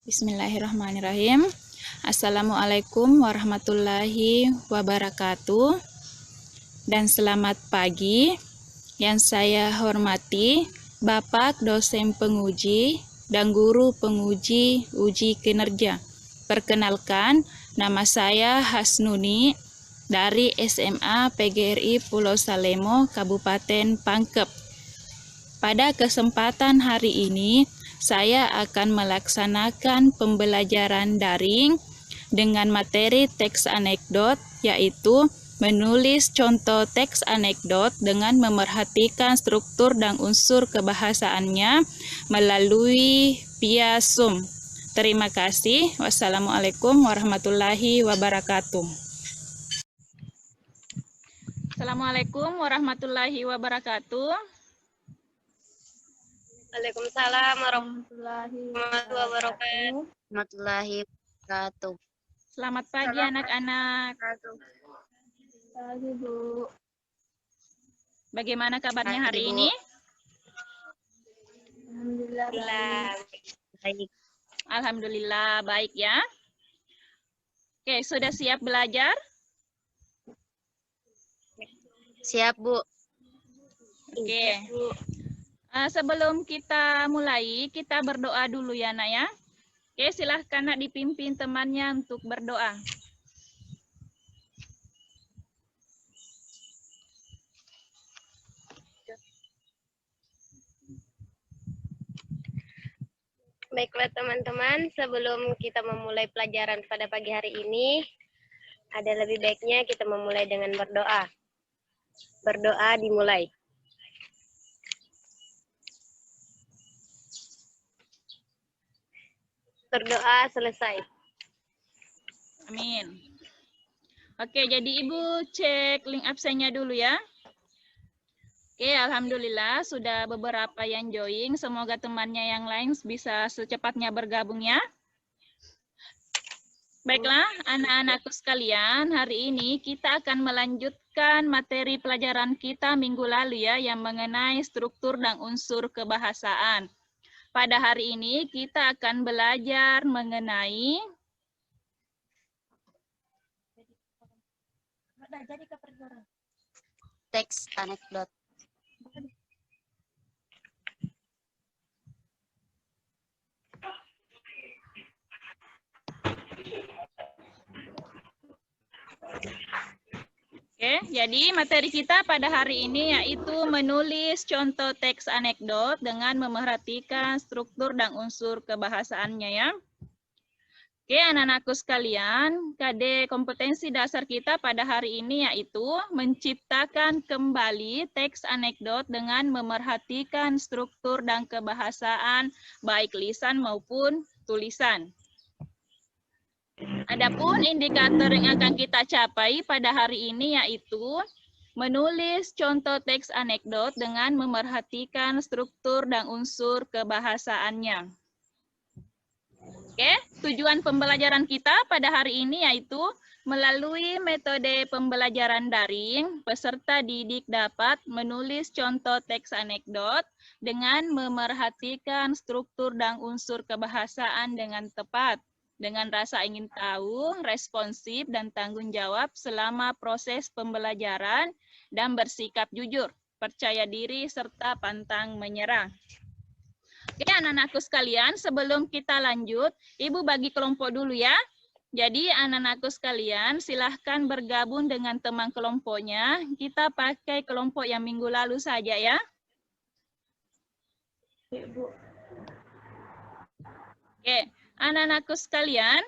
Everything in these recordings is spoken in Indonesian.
Bismillahirrahmanirrahim. Assalamualaikum warahmatullahi wabarakatuh. Dan selamat pagi. Yang saya hormati Bapak dosen penguji dan guru penguji uji kinerja. Perkenalkan, nama saya Hasnuni dari SMA PGRI Pulau Salemo, Kabupaten Pangkep. Pada kesempatan hari ini, saya akan melaksanakan pembelajaran daring dengan materi teks anekdot, yaitu menulis contoh teks anekdot dengan memerhatikan struktur dan unsur kebahasaannya melalui via Zoom. Terima kasih. Wassalamualaikum warahmatullahi wabarakatuh. Assalamualaikum warahmatullahi wabarakatuh. Waalaikumsalam warahmatullahi wabarakatuh. Selamat pagi anak-anak. Pagi, Bu. Bagaimana kabarnya hari ini? Alhamdulillah baik. Alhamdulillah baik ya. Oke, sudah siap belajar? Siap, Bu. Oke. Sebelum kita mulai, kita berdoa dulu ya, Nak ya. Oke, silahkan Nak dipimpin temannya untuk berdoa. Baiklah teman-teman, sebelum kita memulai pelajaran pada pagi hari ini, ada lebih baiknya kita memulai dengan berdoa. Berdoa dimulai. Berdoa selesai. Amin. Oke, jadi Ibu cek link absennya dulu ya. Oke, alhamdulillah sudah beberapa yang join. Semoga temannya yang lain bisa secepatnya bergabung ya. Baiklah, anak-anakku sekalian, hari ini kita akan melanjutkan materi pelajaran kita minggu lalu ya, yang mengenai struktur dan unsur kebahasaan. Pada hari ini kita akan belajar mengenai Teks anekdot. Oke, jadi materi kita pada hari ini yaitu menulis contoh teks anekdot dengan memerhatikan struktur dan unsur kebahasaannya ya. Oke, anak-anakku sekalian, KD kompetensi dasar kita pada hari ini yaitu menciptakan kembali teks anekdot dengan memerhatikan struktur dan kebahasaan baik lisan maupun tulisan. Adapun indikator yang akan kita capai pada hari ini yaitu menulis contoh teks anekdot dengan memerhatikan struktur dan unsur kebahasaannya. Oke, tujuan pembelajaran kita pada hari ini yaitu melalui metode pembelajaran daring, peserta didik dapat menulis contoh teks anekdot dengan memerhatikan struktur dan unsur kebahasaan dengan tepat, dengan rasa ingin tahu, responsif, dan tanggung jawab selama proses pembelajaran, dan bersikap jujur, percaya diri, serta pantang menyerah. Oke, anak-anakku sekalian, sebelum kita lanjut, Ibu bagi kelompok dulu ya. Jadi, anak-anakku sekalian, silahkan bergabung dengan teman kelompoknya. Kita pakai kelompok yang minggu lalu saja ya. Oke. Anak-anakku sekalian,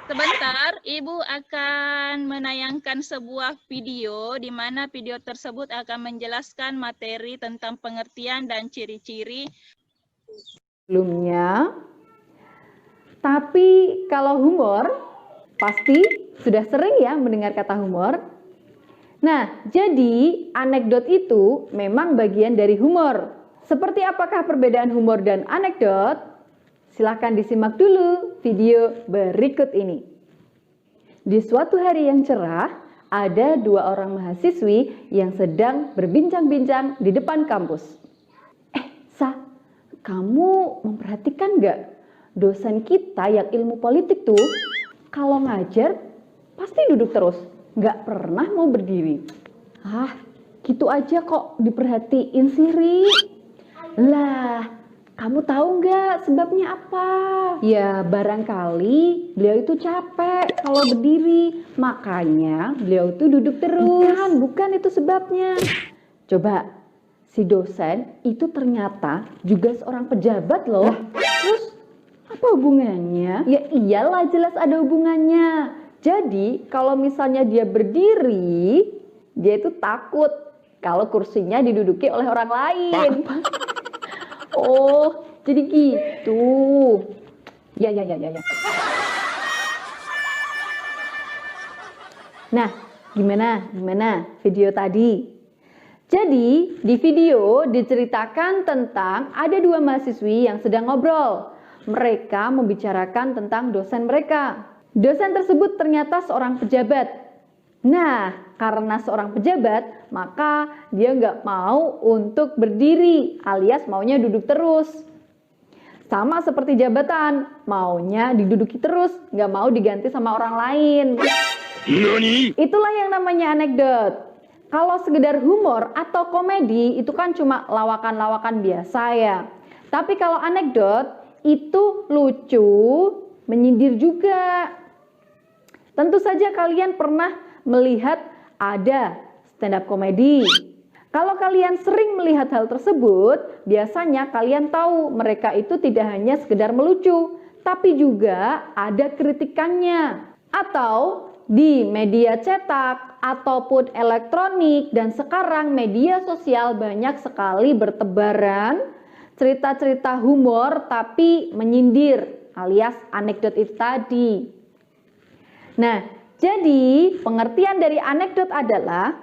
sebentar Ibu akan menayangkan sebuah video di mana video tersebut akan menjelaskan materi tentang pengertian dan ciri-ciri sebelumnya. Tapi kalau humor, pasti sudah sering ya mendengar kata humor. Nah, jadi anekdot itu memang bagian dari humor. Seperti apakah perbedaan humor dan anekdot? Silahkan disimak dulu video berikut ini. Di suatu hari yang cerah, ada dua orang mahasiswi yang sedang berbincang-bincang di depan kampus. Sa, kamu memperhatikan nggak dosen kita yang ilmu politik tuh kalau ngajar pasti duduk terus, nggak pernah mau berdiri. Ah, gitu aja kok diperhatiin sih, Ri. Lah, kamu tahu nggak sebabnya apa? Ya, barangkali beliau itu capek kalau berdiri, makanya beliau itu duduk terus. Bukan itu sebabnya. Coba, si dosen itu ternyata juga seorang pejabat loh. Terus apa hubungannya? Ya iyalah jelas ada hubungannya. Jadi kalau misalnya dia berdiri, dia itu takut kalau kursinya diduduki oleh orang lain. Oh, jadi gitu. Ya. Nah, gimana video tadi? Jadi, di video diceritakan tentang ada dua mahasiswi yang sedang ngobrol. Mereka membicarakan tentang dosen mereka. Dosen tersebut ternyata seorang pejabat. Nah, karena seorang pejabat, maka dia nggak mau untuk berdiri, alias maunya duduk terus. Sama seperti jabatan, maunya diduduki terus, nggak mau diganti sama orang lain. Itulah yang namanya anekdot. Kalau sekedar humor atau komedi itu kan cuma lawakan-lawakan biasa ya. Tapi kalau anekdot itu lucu, menyindir juga. Tentu saja kalian pernah melihat ada stand up komedi. Kalau kalian sering melihat hal tersebut, biasanya kalian tahu mereka itu tidak hanya sekedar melucu, tapi juga ada kritikannya. Atau di media cetak ataupun elektronik dan sekarang media sosial banyak sekali bertebaran cerita-cerita humor tapi menyindir alias anekdot itu tadi. Nah, jadi pengertian dari anekdot adalah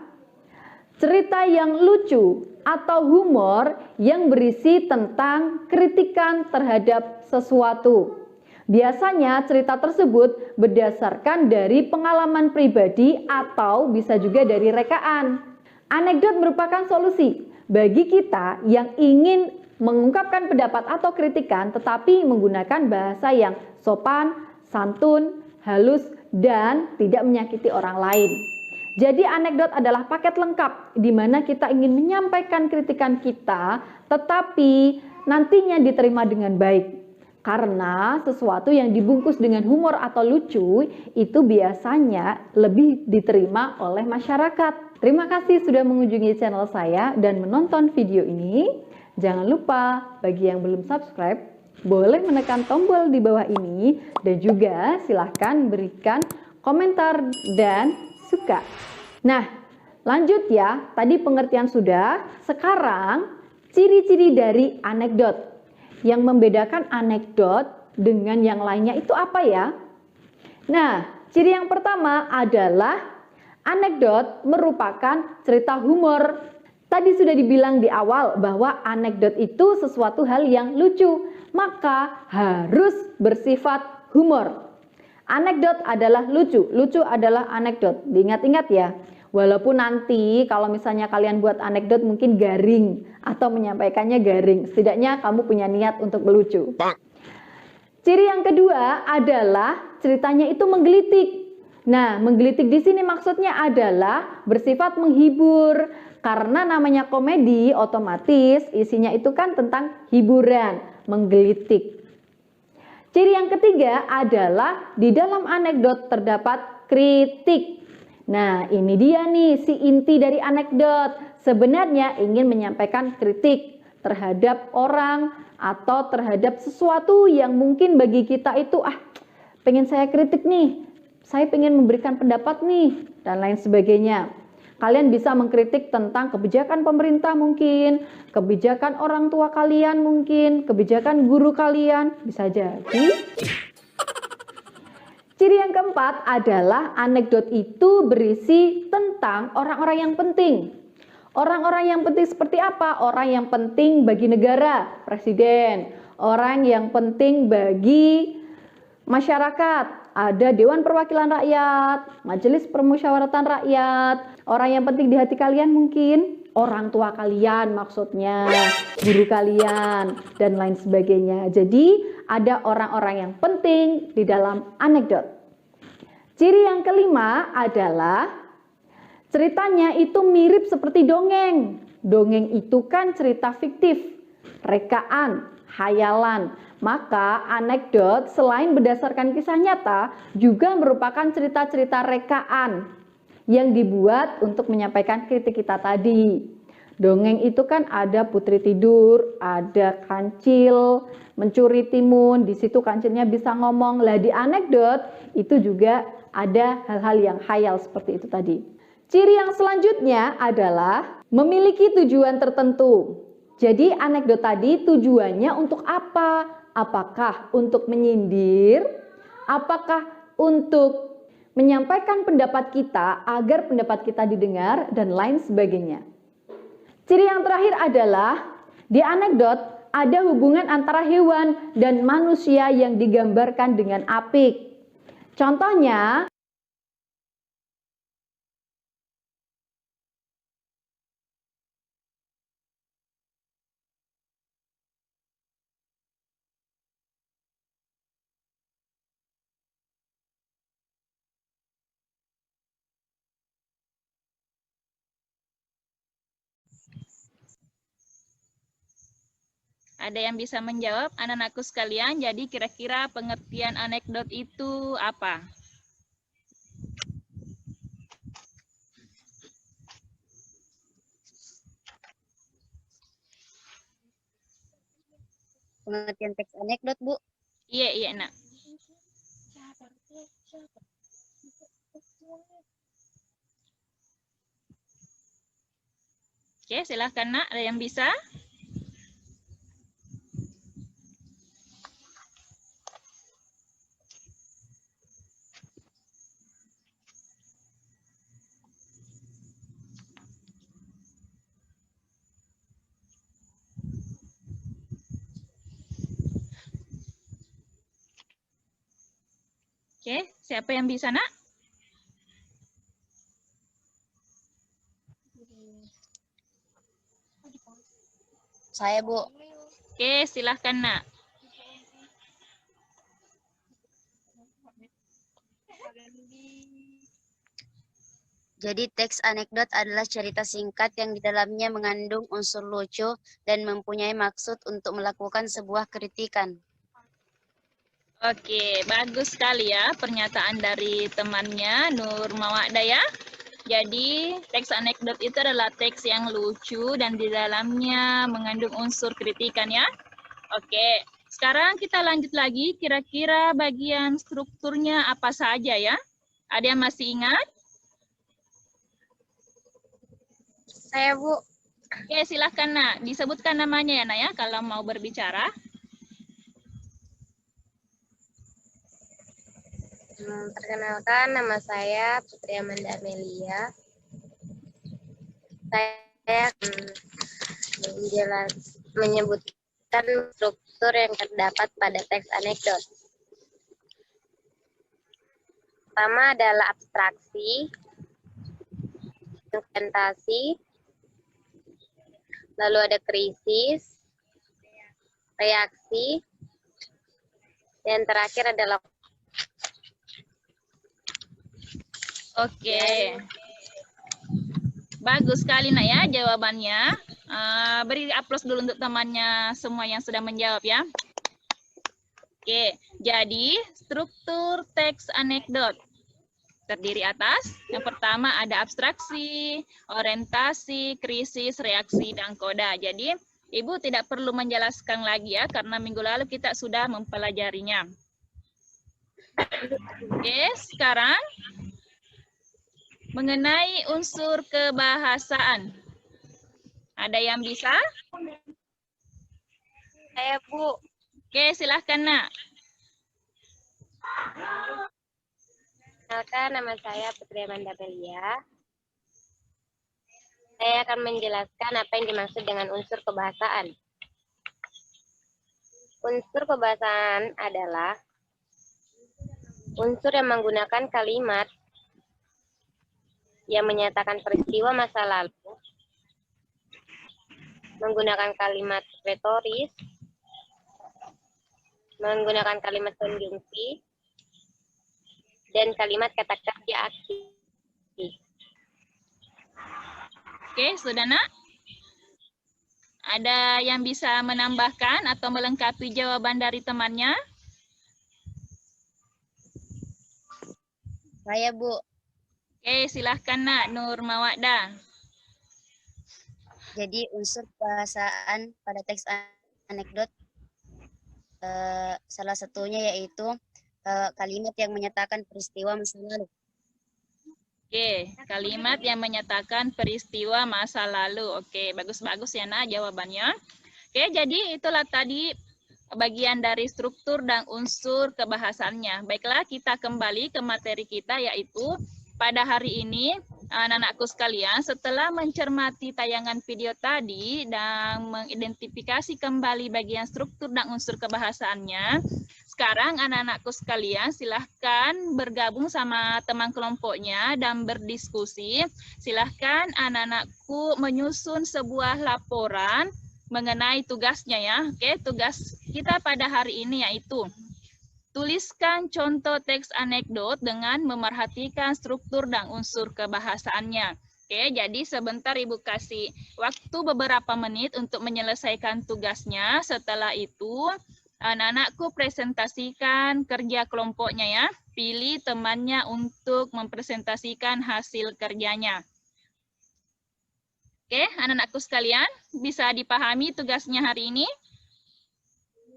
cerita yang lucu atau humor yang berisi tentang kritikan terhadap sesuatu. Biasanya cerita tersebut berdasarkan dari pengalaman pribadi atau bisa juga dari rekaan. Anekdot merupakan solusi bagi kita yang ingin mengungkapkan pendapat atau kritikan tetapi menggunakan bahasa yang sopan, santun, halus, dan tidak menyakiti orang lain. Jadi anekdot adalah paket lengkap di mana kita ingin menyampaikan kritikan kita tetapi nantinya diterima dengan baik. Karena sesuatu yang dibungkus dengan humor atau lucu itu biasanya lebih diterima oleh masyarakat. Terima kasih sudah mengunjungi channel saya dan menonton video ini. Jangan lupa bagi yang belum subscribe, boleh menekan tombol di bawah ini dan juga silahkan berikan komentar dan suka. Nah, lanjut ya. Tadi pengertian sudah. Sekarang ciri-ciri dari anekdot. Yang membedakan anekdot dengan yang lainnya itu apa ya? Nah, ciri yang pertama adalah anekdot merupakan cerita humor. Tadi sudah dibilang di awal bahwa anekdot itu sesuatu hal yang lucu, maka harus bersifat humor. Anekdot adalah lucu, lucu adalah anekdot. Diingat-ingat ya. Walaupun nanti kalau misalnya kalian buat anekdot mungkin garing atau menyampaikannya garing, setidaknya kamu punya niat untuk melucu. Ciri yang kedua adalah ceritanya itu menggelitik. Nah, menggelitik di sini maksudnya adalah bersifat menghibur. Karena namanya komedi, otomatis isinya itu kan tentang hiburan, menggelitik. Ciri yang ketiga adalah di dalam anekdot terdapat kritik. Nah, ini dia nih si inti dari anekdot. Sebenarnya ingin menyampaikan kritik terhadap orang atau terhadap sesuatu yang mungkin bagi kita itu pengen saya kritik nih. Saya pengen memberikan pendapat nih dan lain sebagainya. Kalian bisa mengkritik tentang kebijakan pemerintah mungkin, kebijakan orang tua kalian mungkin, kebijakan guru kalian, bisa jadi. Ciri yang keempat adalah anekdot itu berisi tentang orang-orang yang penting. Orang-orang yang penting seperti apa? Orang yang penting bagi negara, presiden. Orang yang penting bagi masyarakat, ada Dewan Perwakilan Rakyat, Majelis Permusyawaratan Rakyat, orang yang penting di hati kalian mungkin orang tua kalian maksudnya, guru kalian, dan lain sebagainya. Jadi ada orang-orang yang penting di dalam anekdot. Ciri yang kelima adalah ceritanya itu mirip seperti dongeng. Dongeng itu kan cerita fiktif, rekaan, hayalan. Maka anekdot selain berdasarkan kisah nyata juga merupakan cerita-cerita rekaan yang dibuat untuk menyampaikan kritik kita tadi. Dongeng itu kan ada putri tidur, ada kancil, mencuri timun, di situ kancilnya bisa ngomong. Lah di anekdot itu juga ada hal-hal yang hayal seperti itu tadi. Ciri yang selanjutnya adalah memiliki tujuan tertentu. Jadi anekdot tadi tujuannya untuk apa? Apakah untuk menyindir? Apakah untuk menyampaikan pendapat kita agar pendapat kita didengar dan lain sebagainya. Ciri yang terakhir adalah di anekdot ada hubungan antara hewan dan manusia yang digambarkan dengan apik. Contohnya, Ada yang bisa menjawab anak-anakku sekalian? Jadi kira-kira pengertian anekdot itu apa? Pengertian teks anekdot, Bu. Iya, iya, Nak. Oke, silahkan, Nak. Ada yang bisa? Oke, siapa yang bisa, Nak? Saya, Bu. Oke, silahkan, Nak. Jadi teks anekdot adalah cerita singkat yang di dalamnya mengandung unsur lucu dan mempunyai maksud untuk melakukan sebuah kritikan. Oke, bagus sekali ya pernyataan dari temannya Nur Mawada ya. Jadi teks anekdot itu adalah teks yang lucu dan di dalamnya mengandung unsur kritikan ya. Oke, sekarang kita lanjut lagi kira-kira bagian strukturnya apa saja ya. Ada yang masih ingat? Saya, Bu. Oke, silahkan Nak. Disebutkan namanya ya Nak ya kalau mau berbicara. Perkenalkan, nama saya Putri Amanda Amelia. Saya menyebutkan struktur yang terdapat pada teks anekdot. Pertama adalah abstraksi, presentasi, lalu ada krisis, reaksi, dan terakhir adalah Oke. Bagus sekali Nak ya jawabannya. Beri aplaus dulu untuk temannya semua yang sudah menjawab ya. Oke, jadi struktur teks anekdot terdiri atas yang pertama ada abstraksi, orientasi, krisis, reaksi, dan koda. Jadi Ibu tidak perlu menjelaskan lagi ya karena minggu lalu kita sudah mempelajarinya. Oke, sekarang mengenai unsur kebahasaan. Ada yang bisa? saya, Bu. Oke, silahkan Nak. Perkenalkan, nama saya Putri Amanda Amelia. Saya akan menjelaskan apa yang dimaksud dengan unsur kebahasaan. Unsur kebahasaan adalah Unsur yang menggunakan kalimat yang menyatakan peristiwa masa lalu, menggunakan kalimat retoris, menggunakan kalimat konjungsi, dan kalimat kata kerja aksi. Oke, sudah nak? Ada yang bisa menambahkan atau melengkapi jawaban dari temannya? Saya, Bu. Oke, silahkan nak, Nur Mawaddah. Jadi unsur kebahasaan pada teks anekdot salah satunya yaitu kalimat yang menyatakan peristiwa masa lalu. Oke, kalimat yang menyatakan peristiwa masa lalu. Oke, bagus-bagus ya nak jawabannya. Oke, jadi itulah tadi bagian dari struktur dan unsur kebahasannya. Baiklah, kita kembali ke materi kita, yaitu pada hari ini, anak-anakku sekalian, setelah mencermati tayangan video tadi dan mengidentifikasi kembali bagian struktur dan unsur kebahasaannya, sekarang anak-anakku sekalian silahkan bergabung sama teman kelompoknya dan berdiskusi. Silahkan anak-anakku menyusun sebuah laporan mengenai tugasnya ya. Oke, tugas kita pada hari ini yaitu tuliskan contoh teks anekdot dengan memerhatikan struktur dan unsur kebahasaannya. Oke, jadi sebentar Ibu kasih waktu beberapa menit untuk menyelesaikan tugasnya. Setelah itu, anak-anakku presentasikan kerja kelompoknya ya. Pilih temannya untuk mempresentasikan hasil kerjanya. Oke, anak-anakku sekalian, bisa dipahami tugasnya hari ini?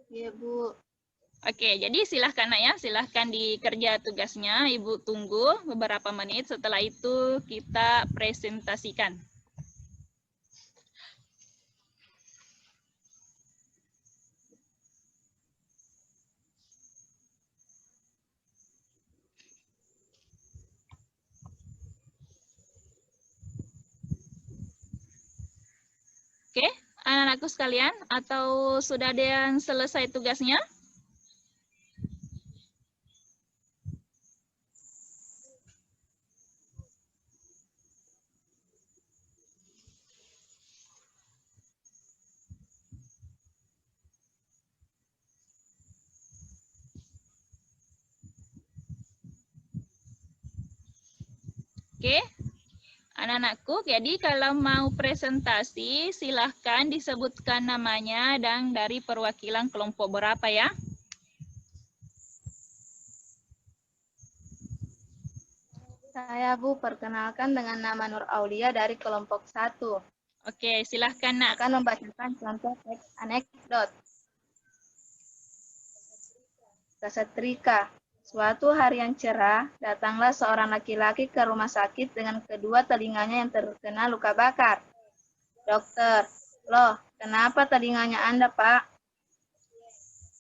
Iya, Bu. Oke, jadi silahkan nak ya, silahkan dikerja tugasnya. Ibu tunggu beberapa menit, setelah itu kita presentasikan. Oke, anak-anakku sekalian, atau sudah ada yang selesai tugasnya? Oke, anak-anakku, jadi kalau mau presentasi, silahkan disebutkan namanya dan dari perwakilan kelompok berapa ya. Saya, Bu, perkenalkan dengan nama Nur Aulia dari kelompok 1. Oke, silahkan nak. Akan membacakan contoh teks anekdot. Kesetrika. Suatu hari yang cerah, datanglah seorang laki-laki ke rumah sakit dengan kedua telinganya yang terkena luka bakar. Dokter, loh, kenapa telinganya Anda, Pak?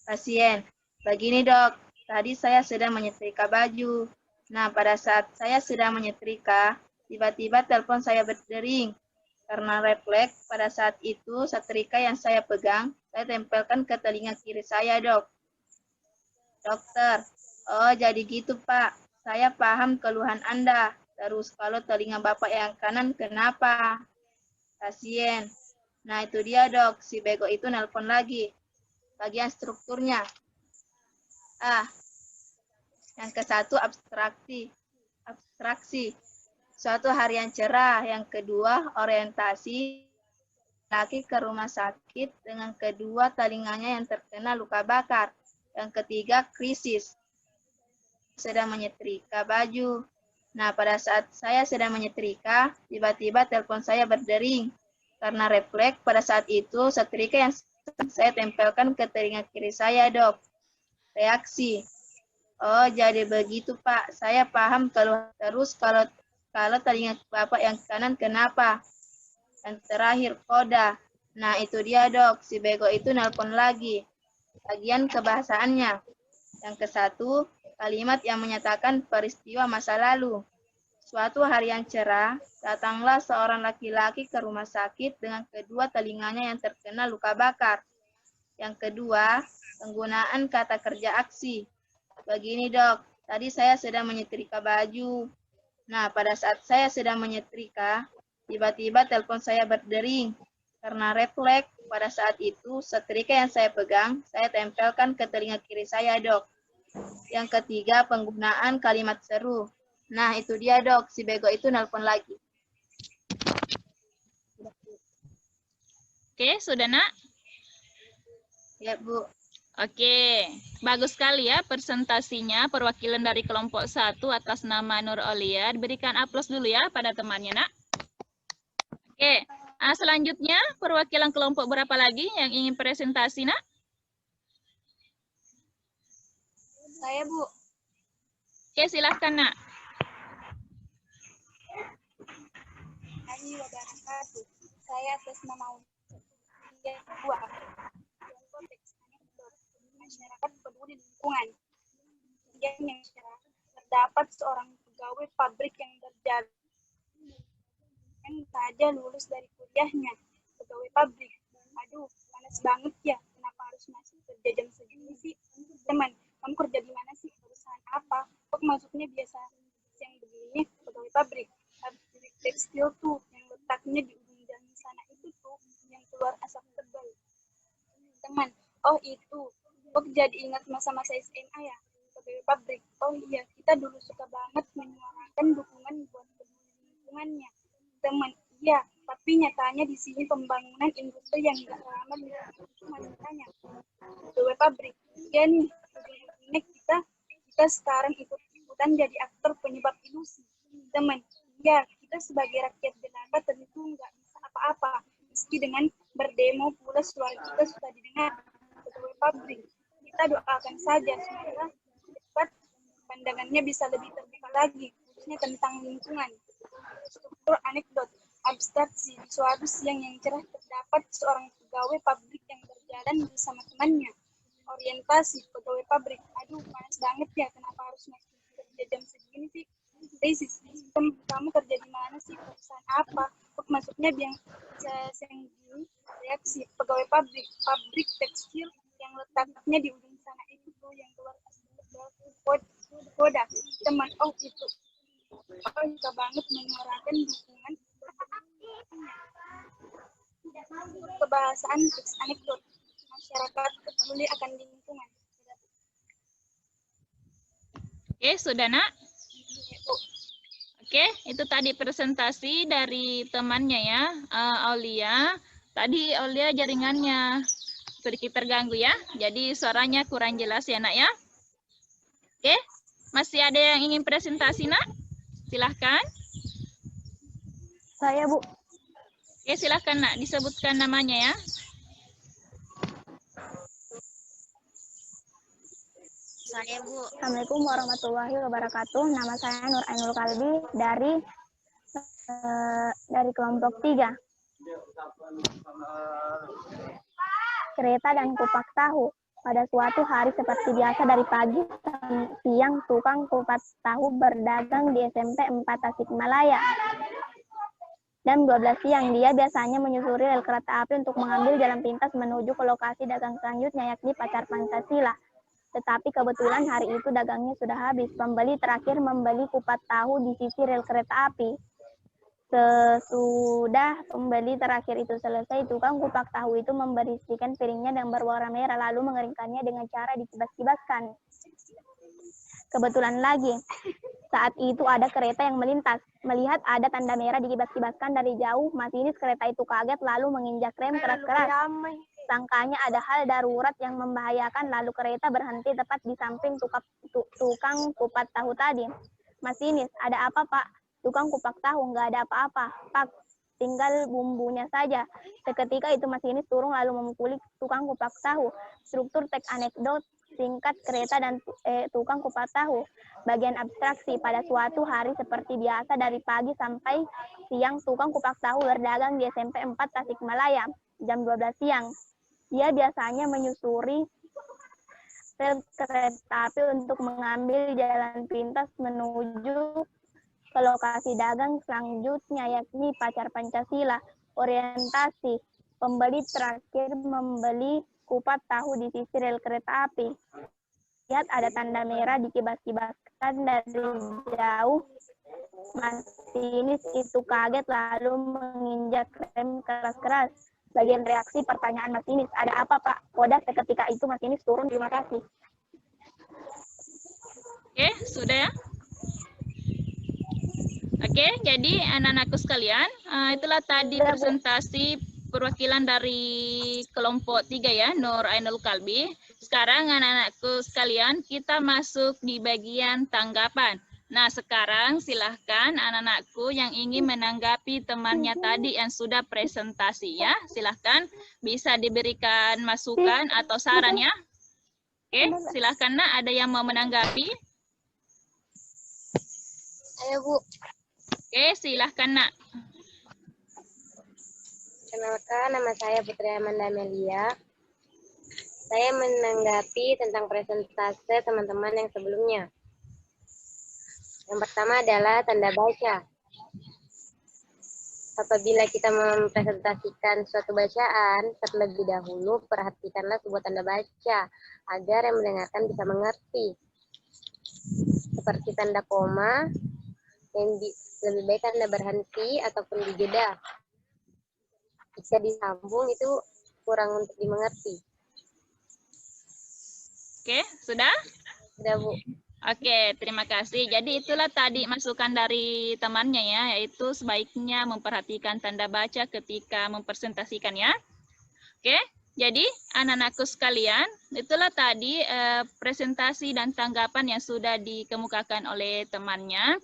Pasien, begini dok, tadi saya sedang menyetrika baju. Nah, pada saat saya sedang menyetrika, tiba-tiba telepon saya berdering. Karena refleks, pada saat itu setrika yang saya pegang, saya tempelkan ke telinga kiri saya, dok. Dokter, oh jadi gitu Pak, saya paham keluhan Anda. Terus kalau telinga Bapak yang kanan kenapa? Pasien, nah itu dia dok, si bego itu nelpon lagi. Bagian strukturnya. Yang ke-1 abstraksi. Suatu hari yang cerah. Yang kedua orientasi. Laki ke rumah sakit dengan kedua telinganya yang terkena luka bakar. Yang ketiga krisis. Sedang menyetrika baju. Nah, pada saat saya sedang menyetrika, tiba-tiba telepon saya berdering. Karena refleks, pada saat itu setrika yang saya tempelkan ke telinga kiri saya, dok. Reaksi. Oh, jadi begitu, Pak. Saya paham. Terus kalau telinga Bapak yang kanan kenapa? Dan terakhir, koda. Nah, itu dia, dok. Si bego itu nelpon lagi. Bagian kebahasaannya. Yang ke-1, kalimat yang menyatakan peristiwa masa lalu. Suatu hari yang cerah, datanglah seorang laki-laki ke rumah sakit dengan kedua telinganya yang terkena luka bakar. Yang kedua, penggunaan kata kerja aksi. Begini dok, Tadi saya sedang menyetrika baju. Nah, pada saat saya sedang menyetrika, tiba-tiba telepon saya berdering. Karena refleks, pada saat itu setrika yang saya pegang, saya tempelkan ke telinga kiri saya, Dok. Yang ketiga, penggunaan kalimat seru. Nah, itu dia, Dok. Si bego itu nelpon lagi. Oke, sudah, Nak? Ya, Bu. Oke, bagus sekali ya presentasinya perwakilan dari kelompok 1 atas nama Nur Aulia. Diberikan aplaus dulu ya pada temannya, Nak. Oke, selanjutnya perwakilan kelompok berapa lagi yang ingin presentasi, Nak? Saya, Bu. Oke, silahkan, Nak. Wabarakatuh. Saya atas nama Ulia 2. Masyarakat peduli lingkungan. Yang terdapat seorang pegawai pabrik yang berjalan saja lulus dari kuliahnya. Pegawai pabrik. Aduh, panas banget ya. Kenapa harus masuk kerja jam segini sih? Teman, kamu kerja di mana sih? Perusahaan apa? Kok masuknya biasa yang begini? Pegawai pabrik. Pabrik tekstil tuh yang letaknya di ujung jalan sana itu tuh yang keluar asap tebal. Teman, oh itu. Kok jadi ingat masa-masa SMA ya? Pegawai pabrik. Oh iya, kita dulu suka banget menyuarakan dukungan buat lingkungannya. Teman, iya, tapi nyatanya di sini pembangunan industri yang nggak ramah lingkungan wanitanya. Pegawai pabrik. Ya nih, ujung-ujungnya kita sekarang ikut-ikutan jadi aktor penyebab ilusi. Teman, iya, kita sebagai rakyat jelata tentu nggak bisa apa-apa. Meski dengan berdemo pula suara kita sudah didengar. Pegawai pabrik. Kita doakan saja semoga cepat pandangannya bisa lebih terbuka lagi, khususnya tentang lingkungan. Struktur anekdot, abstraksi, di suatu siang yang cerah terdapat seorang pegawai pabrik yang berjalan bersama temannya. Orientasi, pegawai pabrik. Aduh, panas banget ya, kenapa harus masuk kerja jam segini sih? Tesis, kamu kerja di mana sih? Perusahaan apa? Kok masuknya yang gini? Reaksi, pegawai pabrik. Pabrik tekstil yang letaknya di ujung sana itu tuh yang keluar koda. Teman, oh itu. Oh, suka banget menyuarakan dukungan kebahasaan teks anekdot. Masyarakat peduli akan lingkungan. Oke, sudah, Nak? Oke, itu tadi presentasi dari temannya ya, Aulia. Tadi Aulia jaringannya sedikit terganggu ya, jadi suaranya kurang jelas ya, Nak ya. Oke, masih ada yang ingin presentasi, Nak? Silahkan. Saya, Bu. Oke, silahkan, Nak, disebutkan namanya ya. Saya, Bu. Assalamualaikum warahmatullahi wabarakatuh. Nama saya Nur Ainul Kalbi dari kelompok 3. Kereta dan kupak tahu. Pada suatu hari seperti biasa dari pagi siang tukang kupat tahu berdagang di SMP 4 Tasikmalaya. Jam 12 siang dia biasanya menyusuri rel kereta api untuk mengambil jalan pintas menuju ke lokasi dagang selanjutnya yakni Pacar Pancasila. Tetapi kebetulan hari itu dagangnya sudah habis. Pembeli terakhir membeli kupat tahu di sisi rel kereta api. Sesudah pembeli terakhir itu selesai, tukang kupat tahu itu membersihkan piringnya yang berwarna merah lalu mengeringkannya dengan cara dikibas-kibaskan. Kebetulan lagi, saat itu ada kereta yang melintas. Melihat ada tanda merah dikibas-kibaskan dari jauh, masinis kereta itu kaget lalu menginjak rem keras-keras. Sangkanya ada hal darurat yang membahayakan, lalu kereta berhenti tepat di samping tukang kupat tahu tadi. Masinis, ada apa, Pak? Tukang kupat tahu, nggak ada apa-apa, Pak. Tinggal bumbunya saja. Seketika itu masinis turun lalu memukuli tukang kupat tahu. Struktur teks anekdot singkat kereta dan tukang kupat tahu. Bagian abstraksi, pada suatu hari seperti biasa dari pagi sampai siang tukang kupat tahu berdagang di SMP 4 Tasikmalaya. Jam 12 siang. Dia biasanya menyusuri rel kereta api untuk mengambil jalan pintas menuju ke lokasi dagang selanjutnya yakni Pacar Pancasila. Orientasi, pembeli terakhir membeli kupat tahu di sisi rel kereta api. lihat ada tanda merah dikibas-kibaskan dari jauh. Masinis itu kaget lalu menginjak rem keras-keras. Bagian reaksi pertanyaan masinis, ada apa Pak? Kodas seketika itu masinis turun, terima kasih. Oke, sudah ya? Oke, jadi anak-anakku sekalian, itulah tadi presentasi perwakilan dari kelompok 3 ya, Nur Ainul Kalbi. Sekarang anak-anakku sekalian, kita masuk di bagian tanggapan. Nah, sekarang silahkan anak-anakku yang ingin menanggapi temannya tadi yang sudah presentasi ya. Silahkan bisa diberikan masukan atau saran ya. Oke, silahkan Nak, ada yang mau menanggapi? Ayo Bu. Oke, silahkan Nak. Kenalkan, nama saya Putri Amanda Melia. Saya menanggapi tentang presentase teman-teman yang sebelumnya. Yang pertama adalah tanda baca. Apabila kita mempresentasikan suatu bacaan, terlebih dahulu perhatikanlah sebuah tanda baca agar yang mendengarkan bisa mengerti. Seperti tanda koma, yang lebih baik Anda berhenti ataupun dijeda. Jika disambung itu kurang untuk dimengerti. Oke, sudah? Sudah Bu. Oke, terima kasih. Jadi itulah tadi masukan dari temannya ya, yaitu sebaiknya memperhatikan tanda baca ketika mempresentasikan ya. Oke, jadi anak-anakku sekalian, itulah tadi presentasi dan tanggapan yang sudah dikemukakan oleh temannya.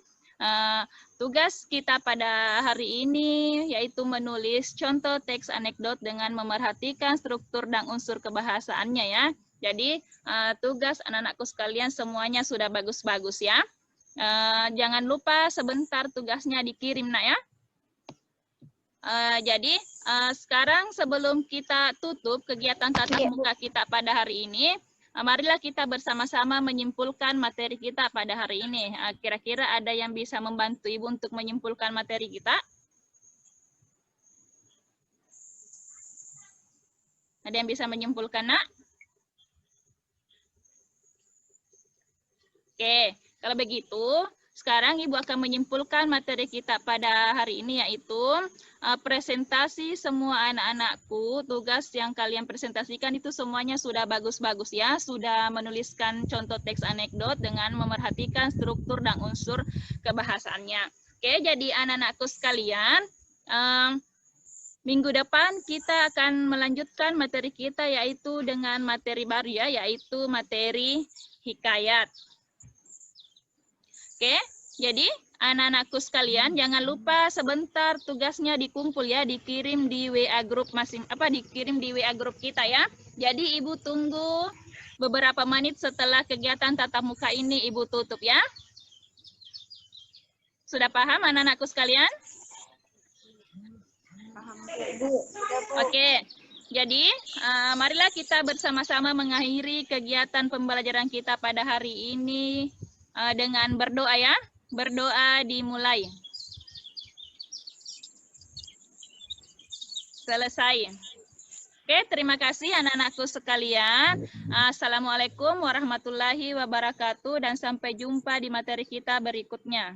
Tugas kita pada hari ini yaitu menulis contoh teks anekdot dengan memerhatikan struktur dan unsur kebahasaannya ya. Jadi tugas anak-anakku sekalian semuanya sudah bagus-bagus ya. Jangan lupa sebentar tugasnya dikirim Nak ya. Jadi sekarang sebelum kita tutup kegiatan tatap muka kita pada hari ini, marilah kita bersama-sama menyimpulkan materi kita pada hari ini. Kira-kira ada yang bisa membantu Ibu untuk menyimpulkan materi kita? Ada yang bisa menyimpulkan Nak? Oke, kalau begitu, sekarang Ibu akan menyimpulkan materi kita pada hari ini yaitu presentasi semua anak-anakku. Tugas yang kalian presentasikan itu semuanya sudah bagus-bagus ya, sudah menuliskan contoh teks anekdot dengan memerhatikan struktur dan unsur kebahasaannya. Oke, jadi anak-anakku sekalian, minggu depan kita akan melanjutkan materi kita yaitu dengan materi baru ya, yaitu materi hikayat. Oke, jadi anak-anakku sekalian jangan lupa sebentar tugasnya dikumpul ya, dikirim di WA grup dikirim di WA grup kita ya. Jadi Ibu tunggu beberapa menit setelah kegiatan tatap muka ini Ibu tutup ya. Sudah paham anak-anakku sekalian? Paham. Oke. Jadi, marilah kita bersama-sama mengakhiri kegiatan pembelajaran kita pada hari ini dengan berdoa ya. Berdoa dimulai. Selesai. Oke, terima kasih anak-anakku sekalian. Assalamualaikum warahmatullahi wabarakatuh dan sampai jumpa di materi kita berikutnya.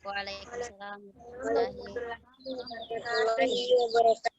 Waalaikumsalam warahmatullahi wabarakatuh. Warahmatullahi wabarakatuh.